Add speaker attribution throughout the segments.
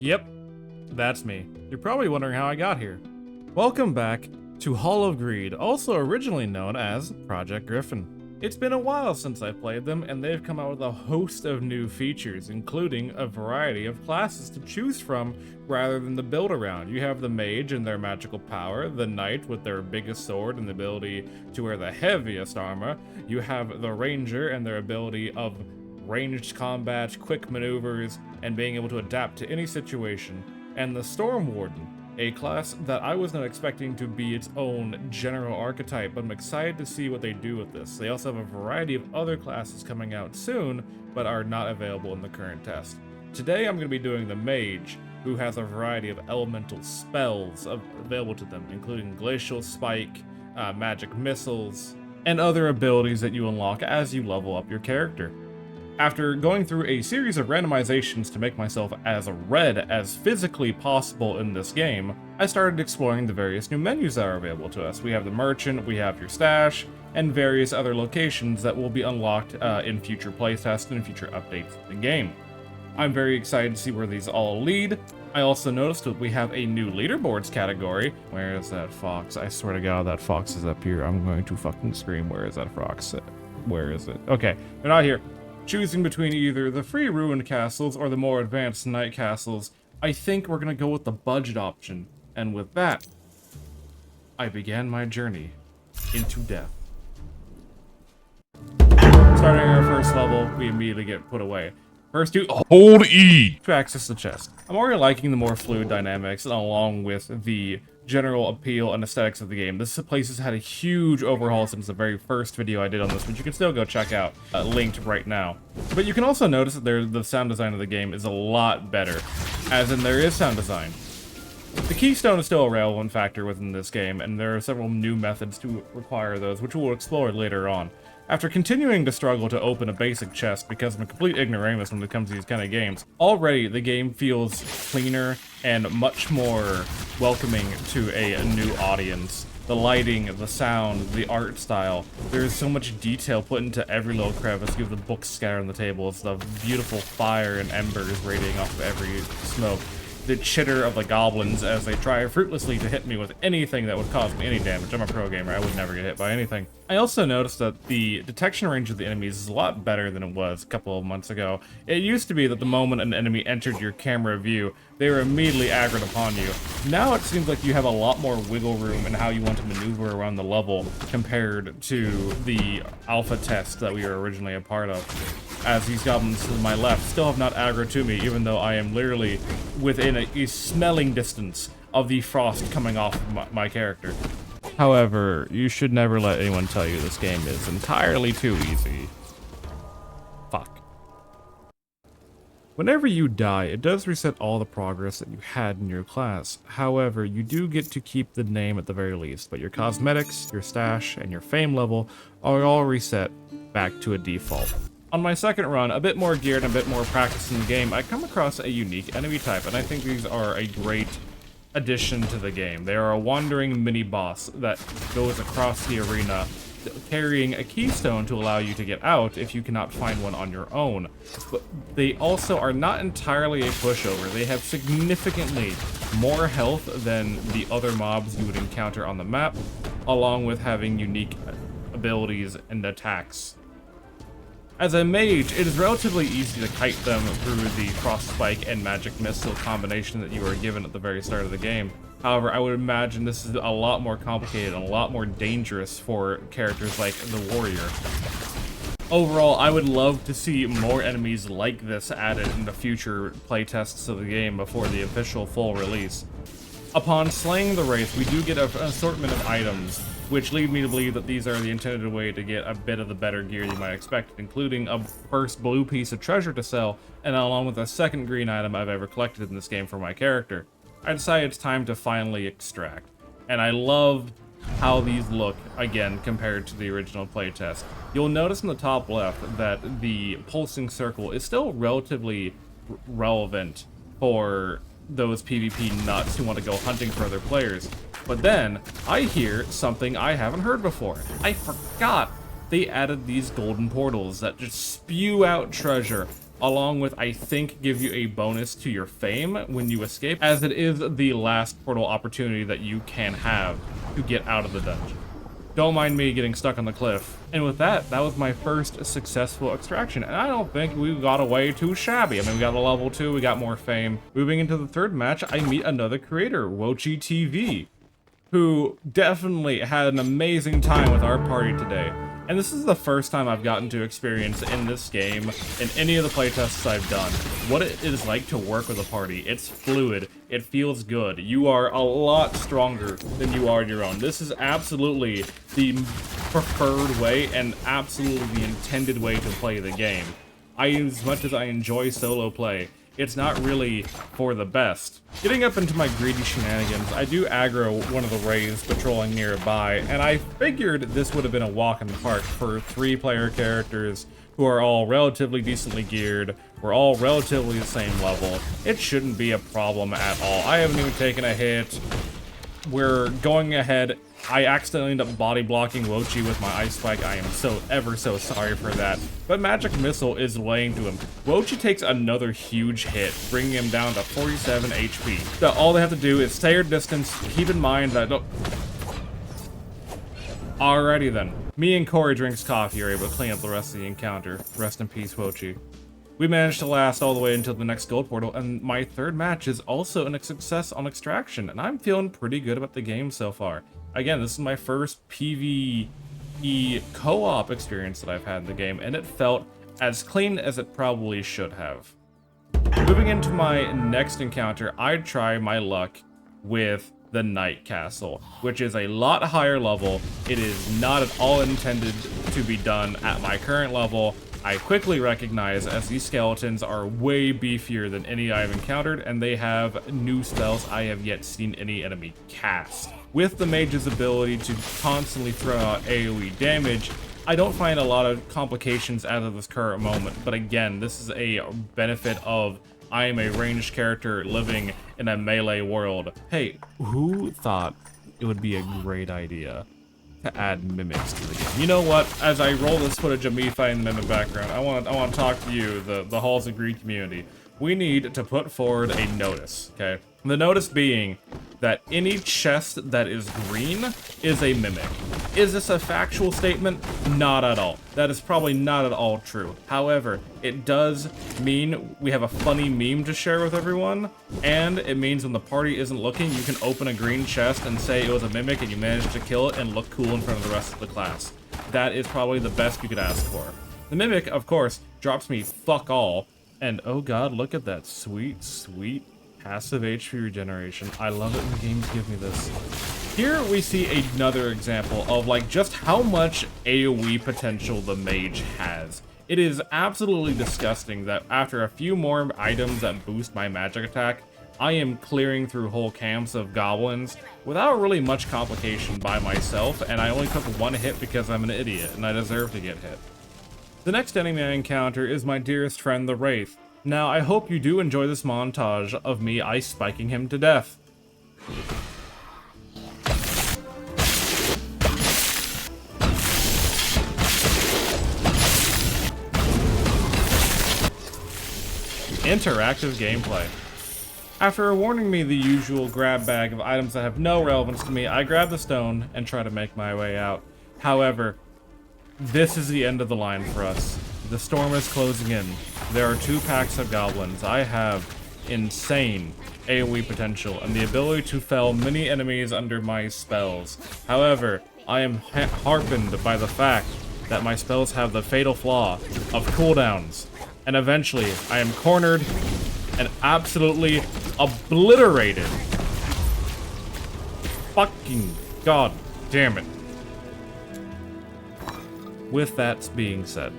Speaker 1: Yep, that's me. You're probably wondering how I got here. Welcome back to Hall of Greed, also originally known as Project Griffin. It's been a while since I played them, and they've come out with a host of new features, including a variety of classes to choose from rather than the build around. You have the Mage and their magical power, the Knight with their biggest sword and the ability to wear the heaviest armor, you have the Ranger and their ability of ranged combat, quick maneuvers, and being able to adapt to any situation, and the Storm Warden, a class that I was not expecting to be its own general archetype, but I'm excited to see what they do with this. They also have a variety of other classes coming out soon, but are not available in the current test. Today I'm going to be doing the Mage, who has a variety of elemental spells available to them, including Glacial Spike, magic missiles, and other abilities that you unlock as you level up your character. After going through a series of randomizations to make myself as red as physically possible in this game, I started exploring the various new menus that are available to us. We have the Merchant, we have your Stash, and various other locations that will be unlocked in future playtests and future updates of the game. I'm very excited to see where these all lead. I also noticed that we have a new leaderboards category. Where is that fox? I swear to God, that fox is up here. I'm going to fucking scream. Where is that fox? Where is it? Okay, they're not here. Choosing between either the free ruined castles or the more advanced night castles, I think we're gonna go with the budget option. And with that, I began my journey into death. Starting our first level, we immediately get put away. First, do hold E to access the chest. I'm already liking the more fluid dynamics, and along with the general appeal and aesthetics of the game. This place has had a huge overhaul since the very first video I did on this, which you can still go check out, linked right now. But you can also notice that the sound design of the game is a lot better, as in there is sound design. The keystone is still a relevant factor within this game, and there are several new methods to require those, which we'll explore later on. After continuing to struggle to open a basic chest because I'm a complete ignoramus when it comes to these kind of games, already the game feels cleaner and much more welcoming to a new audience. The lighting, the sound, the art style, there's so much detail put into every little crevice. You have the books scattered on the tables, the beautiful fire and embers radiating off of every smoke, the chitter of the goblins as they try fruitlessly to hit me with anything that would cause me any damage. I'm a pro gamer, I would never get hit by anything. I also noticed that the detection range of the enemies is a lot better than it was a couple of months ago. It used to be that the moment an enemy entered your camera view, they were immediately aggroed upon you. Now it seems like you have a lot more wiggle room in how you want to maneuver around the level compared to the alpha test that we were originally a part of. As these goblins to my left still have not aggroed to me, even though I am literally within a smelling distance of the frost coming off of my character. However, you should never let anyone tell you this game is entirely too easy. Fuck. Whenever you die, it does reset all the progress that you had in your class. However, you do get to keep the name at the very least, but your cosmetics, your stash, and your fame level are all reset back to a default. On my second run, a bit more geared and a bit more practice in the game, I come across a unique enemy type, and I think these are a great addition to the game. They are a wandering mini-boss that goes across the arena, carrying a keystone to allow you to get out if you cannot find one on your own. But they also are not entirely a pushover. They have significantly more health than the other mobs you would encounter on the map, along with having unique abilities and attacks. As a mage, it is relatively easy to kite them through the Frost Spike and Magic Missile combination that you are given at the very start of the game. However, I would imagine this is a lot more complicated and a lot more dangerous for characters like the Warrior. Overall, I would love to see more enemies like this added in the future playtests of the game before the official full release. Upon slaying the Wraith, we do get an assortment of items, which lead me to believe that these are the intended way to get a bit of the better gear you might expect, including a first blue piece of treasure to sell, and along with a second green item I've ever collected in this game for my character. I decided it's time to finally extract, and I love how these look, again, compared to the original playtest. You'll notice in the top left that the pulsing circle is still relatively relevant for those PvP nuts who want to go hunting for other players. But then, I hear something I haven't heard before. I forgot they added these golden portals that just spew out treasure along with, I think, give you a bonus to your fame when you escape, as it is the last portal opportunity that you can have to get out of the dungeon. Don't mind me getting stuck on the cliff. And with that, that was my first successful extraction, and I don't think we got away too shabby. I mean, we got a level 2, we got more fame. Moving into the third match, I meet another creator, Wochi TV, who definitely had an amazing time with our party today. And this is the first time I've gotten to experience in this game, in any of the playtests I've done, what it is like to work with a party. It's fluid, it feels good. You are a lot stronger than you are on your own. This is absolutely the preferred way and absolutely the intended way to play the game. As much as I enjoy solo play, it's not really for the best. Getting up into my greedy shenanigans, I do aggro one of the Wraiths patrolling nearby, and I figured this would have been a walk in the park for 3-player characters who are all relatively decently geared. We're all relatively the same level. It shouldn't be a problem at all. I haven't even taken a hit. We're going ahead. I accidentally end up body blocking Wochi with my Ice Spike. I am ever so sorry for that. But Magic Missile is laying to him. Wochi takes another huge hit, bringing him down to 47 HP. So all they have to do is stay your distance. Keep in mind that... Alrighty then. Me and Corey drinks coffee are able to clean up the rest of the encounter. Rest in peace, Wochi. We managed to last all the way until the next gold portal, and my third match is also a success on extraction, and I'm feeling pretty good about the game so far. Again, this is my first PvE co-op experience that I've had in the game, and it felt as clean as it probably should have. Moving into my next encounter, I'd try my luck with the Night Castle, which is a lot higher level. It is not at all intended to be done at my current level. I quickly recognize as these skeletons are way beefier than any I've encountered, and they have new spells I have yet seen any enemy cast. With the Mage's ability to constantly throw out AoE damage, I don't find a lot of complications as of this current moment, but again, this is a benefit of I am a ranged character living in a melee world. Hey, who thought it would be a great idea to add mimics to the game? You know what? As I roll this footage of me fighting them in the background, I want to talk to you, the Halls of Greed community. We need to put forward a notice, okay? The notice being that any chest that is green is a mimic. Is this a factual statement? Not at all. That is probably not at all true. However, it does mean we have a funny meme to share with everyone, and it means when the party isn't looking, you can open a green chest and say it was a mimic and you managed to kill it and look cool in front of the rest of the class. That is probably the best you could ask for. The mimic, of course, drops me fuck all, and oh god, look at that sweet, sweet passive HP regeneration. I love it when games give me this. Here we see another example of like just how much AoE potential the Mage has. It is absolutely disgusting that after a few more items that boost my magic attack, I am clearing through whole camps of goblins without really much complication by myself, and I only took one hit because I'm an idiot and I deserve to get hit. The next enemy I encounter is my dearest friend, the Wraith. Now, I hope you do enjoy this montage of me ice spiking him to death. Interactive gameplay. After warning me the usual grab bag of items that have no relevance to me, I grab the stone and try to make my way out. However, this is the end of the line for us. The storm is closing in. There are 2 packs of goblins. I have insane AoE potential and the ability to fell many enemies under my spells. However, I am harpened by the fact that my spells have the fatal flaw of cooldowns. And eventually, I am cornered and absolutely obliterated. Fucking god damn it. With that being said,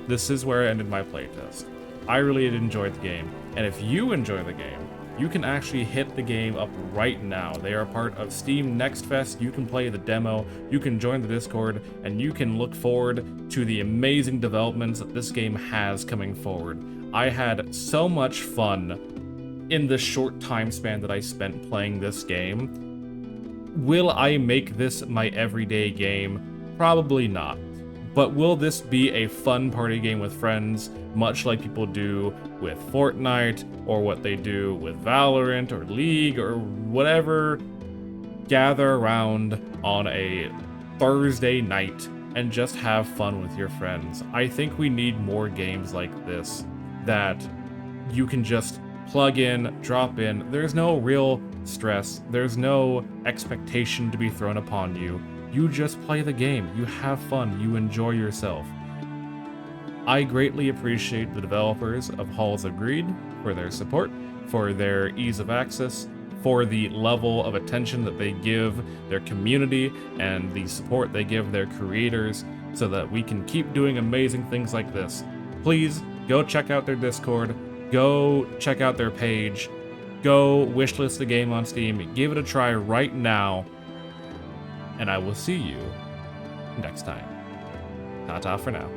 Speaker 1: this is where I ended my playtest. I really did enjoy the game, and if you enjoy the game, you can actually hit the game up right now. They are part of Steam Next Fest. You can play the demo, you can join the Discord, and you can look forward to the amazing developments that this game has coming forward. I had so much fun in the short time span that I spent playing this game. Will I make this my everyday game? Probably not. But will this be a fun party game with friends, much like people do with Fortnite, or what they do with Valorant, or League, or whatever? Gather around on a Thursday night and just have fun with your friends. I think we need more games like this that you can just plug in, drop in. There's no real stress. There's no expectation to be thrown upon you. You just play the game. You have fun. You enjoy yourself. I greatly appreciate the developers of Halls of Greed for their support, for their ease of access, for the level of attention that they give their community and the support they give their creators so that we can keep doing amazing things like this. Please go check out their Discord, go check out their page, go wishlist the game on Steam, give it a try right now, and I will see you next time. Ta-ta for now.